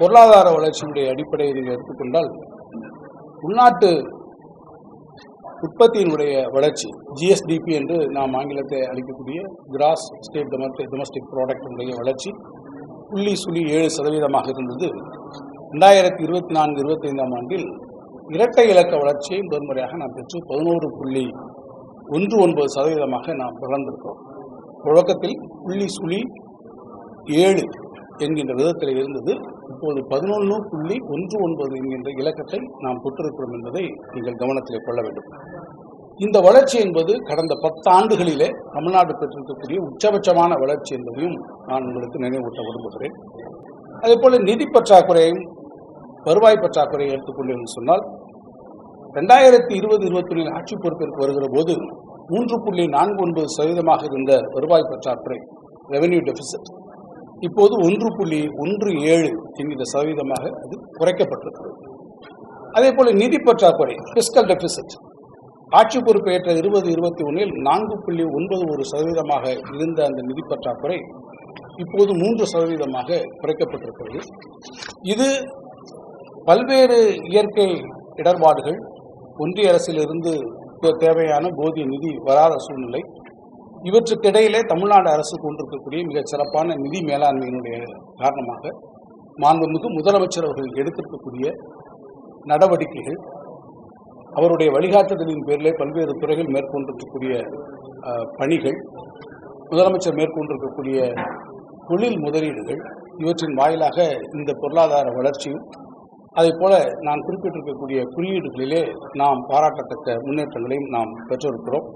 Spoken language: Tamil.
பொருளாதார வளர்ச்சியுடைய அடிப்படையை நீங்கள் எடுத்துக்கொண்டால் உள்நாட்டு உற்பத்தியினுடைய வளர்ச்சி ஜிஎஸ்டிபி என்று நாம் ஆங்கிலத்தை அளிக்கக்கூடிய கிராஸ் ஸ்டேட் டொமஸ்டிக் ப்ராடக்டினுடைய வளர்ச்சி 0.7% இருந்தது. 2024-25 ஆண்டில் இரட்டை இலக்க வளர்ச்சியை முதன்முறையாக நாம் பெற்று 11.19% நாம் வளர்ந்திருக்கிறோம். தொடக்கத்தில் 0.7 என்கின்ற விதத்தில் இருந்தது. இப்போது 11.19 என்கின்ற இலக்கத்தை நாம் பெற்றிருக்கிறோம் என்பதை நீங்கள் கவனத்தில் கொள்ள வேண்டும். இந்த வளர்ச்சி என்பது கடந்த 10 ஆண்டுகளிலே தமிழ்நாடு பெற்றிருக்கக்கூடிய உச்சபட்சமான வளர்ச்சி என்பதையும் நான் உங்களுக்கு நினைவூட்ட விரும்புகிறேன். அதேபோல நிதி பற்றாக்குறையும் வருவாய் பற்றாக்குறையை எடுத்துக்கொண்டு சொன்னால் 2020-21 ஆட்சி பொறுப்பிற்கு வருகிற போது 3.49% இருந்த வருவாய் பற்றாக்குறை ரெவென்யூ டெபிசிட் இப்போது 1.17 என்கிற சதவீதமாக அது குறைக்கப்பட்டிருக்கிறது. அதே போல நிதி பற்றாக்குறை பிஸ்கல் டெபிசிட் ஆட்சி பொறுப்பேற்ற 2021 4.91% இருந்த அந்த நிதி பற்றாக்குறை இப்போது 3% குறைக்கப்பட்டிருக்கிறது. இது பல்வேறு இயற்கை இடர்பாடுகள், ஒன்றிய அரசிலிருந்து தேவையான போதிய நிதி வராத சூழ்நிலை, இவற்றுக்கிடையிலே தமிழ்நாடு அரசு கொண்டிருக்கக்கூடிய மிகச் சிறப்பான நிதி மேலாண்மையினுடைய காரணமாக மாண்புமிகு முதலமைச்சர் அவர்கள் எடுத்திருக்கக்கூடிய நடவடிக்கைகள், அவருடைய வழிகாட்டுதலின் பேரிலே பல்வேறு துறைகள் மேற்கொண்டிருக்கக்கூடிய பணிகள், முதலமைச்சர் மேற்கொண்டிருக்கக்கூடிய தொழில் முதலீடுகள், இவற்றின் வாயிலாக இந்த பொருளாதார வளர்ச்சியும் அதே போல நான் குறிப்பிட்டிருக்கக்கூடிய குறியீடுகளிலே நாம் பாராட்டத்தக்க முன்னேற்றங்களையும் நாம் பெற்றிருக்கிறோம்.